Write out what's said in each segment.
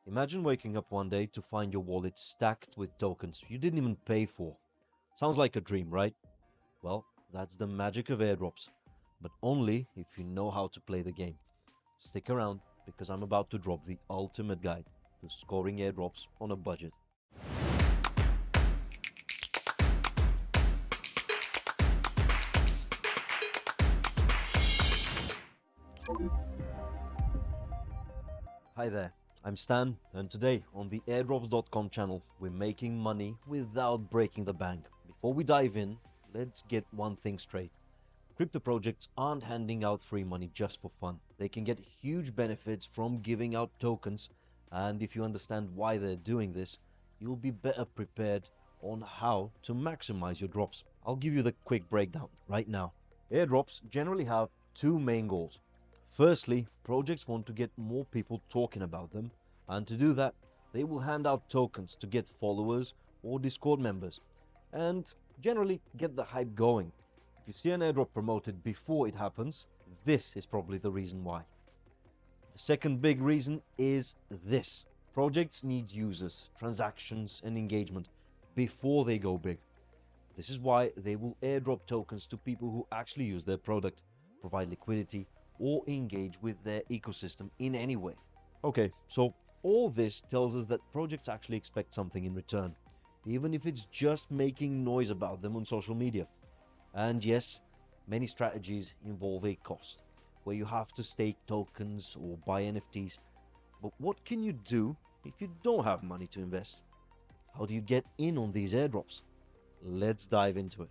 Imagine waking up one day to find your wallet stacked with tokens you didn't even pay for. Sounds like a dream, right? Well, that's the magic of airdrops, but only if you know how to play the game. Stick around because I'm about to drop the ultimate guide to scoring airdrops on a budget. Hi there, I'm Stan, and today on the Airdrops.com channel, we're making money without breaking the bank. Before we dive in, let's get one thing straight. Crypto projects aren't handing out free money just for fun. They can get huge benefits from giving out tokens, and if you understand why they're doing this, you'll be better prepared on how to maximize your drops. I'll give you the quick breakdown right now. Airdrops generally have two main goals. Firstly, projects want to get more people talking about them, and to do that, they will hand out tokens to get followers or Discord members, and generally get the hype going. If you see an airdrop promoted before it happens, this is probably the reason why. The second big reason is this. Projects need users, transactions, and engagement before they go big. This is why they will airdrop tokens to people who actually use their product, provide liquidity, or engage with their ecosystem in any way. Okay, so all this tells us that projects actually expect something in return, even if it's just making noise about them on social media. And yes, many strategies involve a cost, where you have to stake tokens or buy NFTs. But what can you do if you don't have money to invest? How do you get in on these airdrops? Let's dive into it.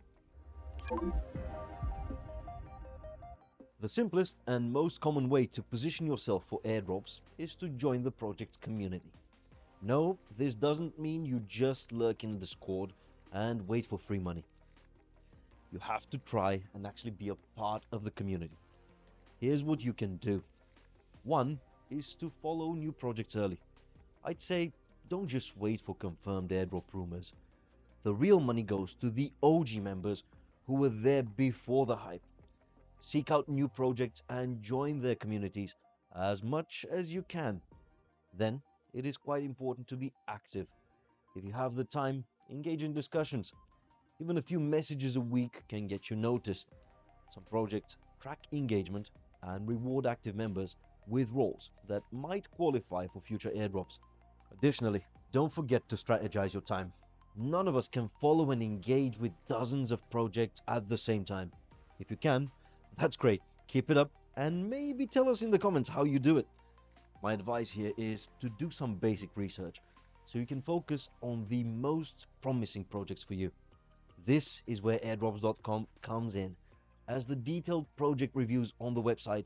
The simplest and most common way to position yourself for airdrops is to join the project's community. No, this doesn't mean you just lurk in Discord and wait for free money. You have to try and actually be a part of the community. Here's what you can do. One is to follow new projects early. I'd say don't just wait for confirmed airdrop rumors. The real money goes to the OG members who were there before the hype. Seek out new projects and join their communities as much as you can. Then, it is quite important to be active. If you have the time, engage in discussions. Even a few messages a week can get you noticed. Some projects track engagement and reward active members with roles that might qualify for future airdrops. Additionally, don't forget to strategize your time. None of us can follow and engage with dozens of projects at the same time. If you can, that's great. Keep it up and maybe tell us in the comments how you do it. My advice here is to do some basic research so you can focus on the most promising projects for you. This is where airdrops.com comes in, as the detailed project reviews on the website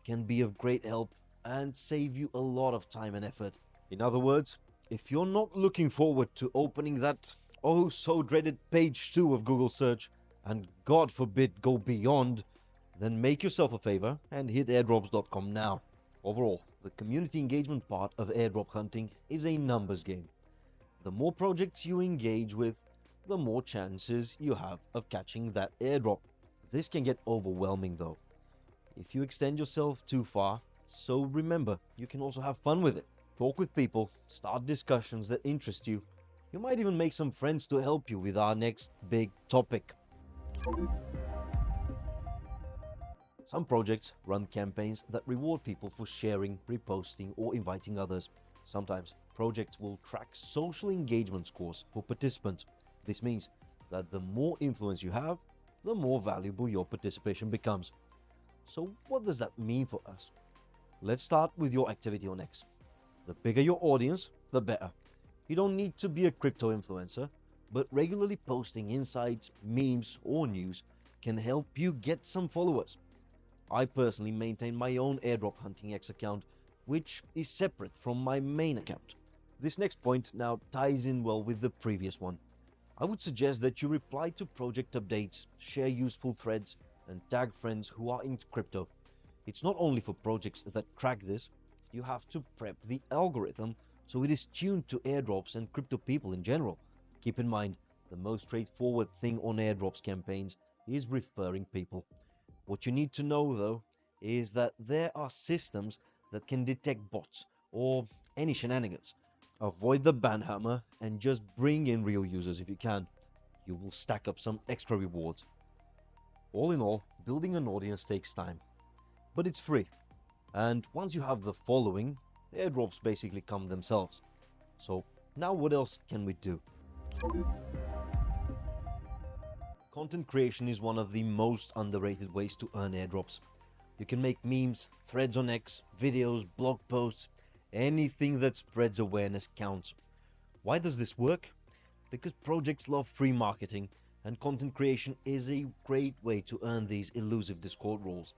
can be of great help and save you a lot of time and effort. In other words, if you're not looking forward to opening that oh so dreaded page 2 of Google search, and God forbid go beyond, then make yourself a favor and hit airdrops.com now. Overall, the community engagement part of airdrop hunting is a numbers game. The more projects you engage with, the more chances you have of catching that airdrop. This can get overwhelming though, if you extend yourself too far, so remember, you can also have fun with it. Talk with people, start discussions that interest you. You might even make some friends to help you with our next big topic. Some projects run campaigns that reward people for sharing, reposting, or inviting others. Sometimes projects will track social engagement scores for participants. This means that the more influence you have, the more valuable your participation becomes. So what does that mean for us? Let's start with your activity on X. The bigger your audience, the better. You don't need to be a crypto influencer, but regularly posting insights, memes, or news can help you get some followers. I personally maintain my own airdrop hunting X account, which is separate from my main account. This next point now ties in well with the previous one. I would suggest that you reply to project updates, share useful threads, and tag friends who are into crypto. It's not only for projects that track this, you have to prep the algorithm so it is tuned to airdrops and crypto people in general. Keep in mind, the most straightforward thing on airdrops campaigns is referring people. What you need to know though is that there are systems that can detect bots or any shenanigans. Avoid the ban hammer and just bring in real users if you can. You will stack up some extra rewards. All in all, building an audience takes time, but it's free. And once you have the following, airdrops basically come themselves. So now what else can we do? Content creation is one of the most underrated ways to earn airdrops. You can make memes, threads on X, videos, blog posts, anything that spreads awareness counts. Why does this work? Because projects love free marketing, and content creation is a great way to earn these elusive Discord roles.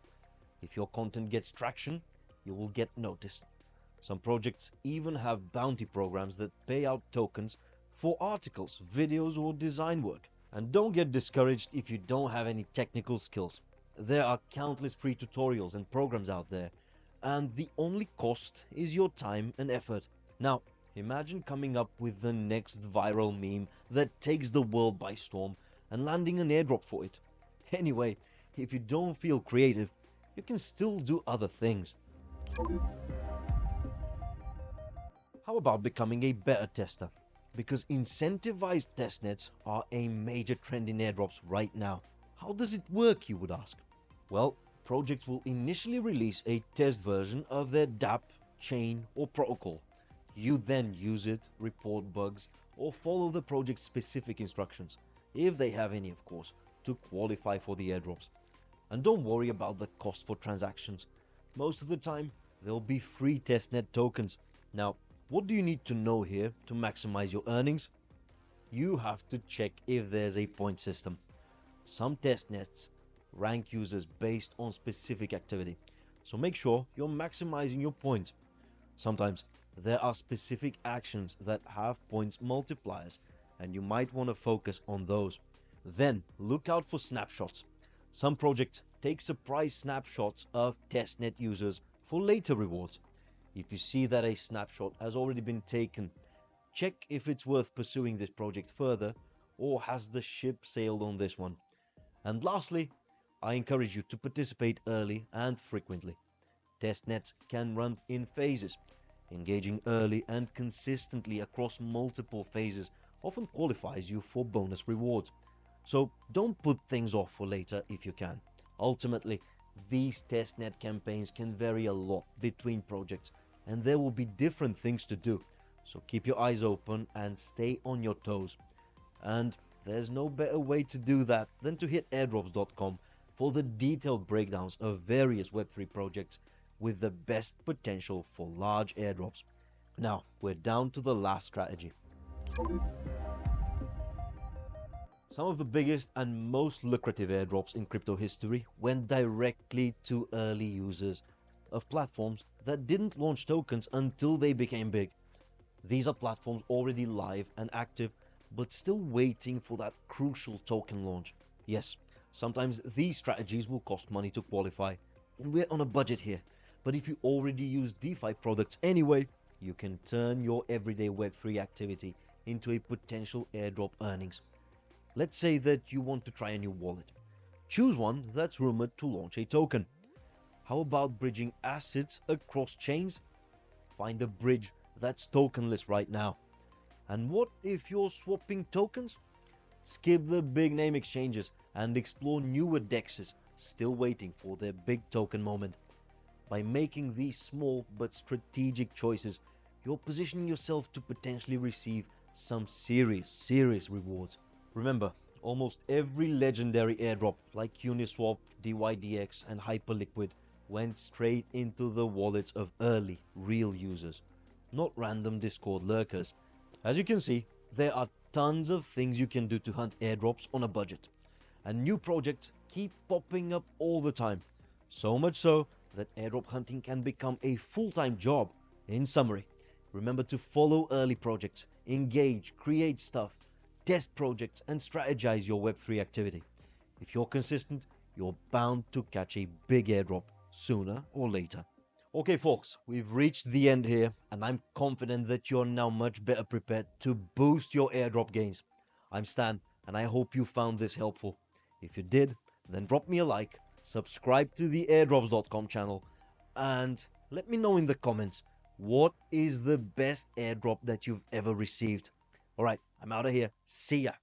If your content gets traction, you will get noticed. Some projects even have bounty programs that pay out tokens for articles, videos, or design work. And don't get discouraged if you don't have any technical skills. There are countless free tutorials and programs out there, and the only cost is your time and effort. Now, imagine coming up with the next viral meme that takes the world by storm and landing an airdrop for it. Anyway, if you don't feel creative, you can still do other things. How about becoming a better tester? Because incentivized testnets are a major trend in airdrops right now. How does it work, you would ask? Well, projects will initially release a test version of their dApp, chain, or protocol. You then use it, report bugs, or follow the project's specific instructions, if they have any of course, to qualify for the airdrops. And don't worry about the cost for transactions. Most of the time, there'll be free testnet tokens. Now, what do you need to know here to maximize your earnings? You have to check if there's a point system. Some testnets rank users based on specific activity, so make sure you're maximizing your points. Sometimes there are specific actions that have points multipliers, and you might want to focus on those. Then look out for snapshots. Some projects take surprise snapshots of testnet users for later rewards. If you see that a snapshot has already been taken, check if it's worth pursuing this project further, or has the ship sailed on this one. And lastly, I encourage you to participate early and frequently. Testnets can run in phases. Engaging early and consistently across multiple phases often qualifies you for bonus rewards. So don't put things off for later if you can. Ultimately, these testnet campaigns can vary a lot between projects, and there will be different things to do. So keep your eyes open and stay on your toes. And there's no better way to do that than to hit airdrops.com for the detailed breakdowns of various Web3 projects with the best potential for large airdrops. Now, we're down to the last strategy. Some of the biggest and most lucrative airdrops in crypto history went directly to early users of platforms that didn't launch tokens until they became big. These are platforms already live and active, but still waiting for that crucial token launch. Yes, sometimes these strategies will cost money to qualify, and we're on a budget here. But if you already use DeFi products anyway, you can turn your everyday Web3 activity into a potential airdrop earnings. Let's say that you want to try a new wallet. Choose one that's rumored to launch a token. How about bridging assets across chains? Find a bridge that's tokenless right now. And what if you're swapping tokens? Skip the big name exchanges and explore newer dexes still waiting for their big token moment. By making these small but strategic choices, you're positioning yourself to potentially receive some serious rewards. Remember, almost every legendary airdrop like Uniswap, DYDX and Hyperliquid went straight into the wallets of early, real users, not random Discord lurkers. As you can see, there are tons of things you can do to hunt airdrops on a budget. And new projects keep popping up all the time. So much so that airdrop hunting can become a full-time job. In summary, remember to follow early projects, engage, create stuff, test projects and strategize your Web3 activity. If you're consistent, you're bound to catch a big airdrop sooner or later. Okay folks, we've reached the end here, and I'm confident that you're now much better prepared to boost your airdrop gains. I'm Stan, and I hope you found this helpful. If you did, then drop me a like, subscribe to the airdrops.com channel, and let me know in the comments, What is the best airdrop that you've ever received? All right, I'm out of here. See ya.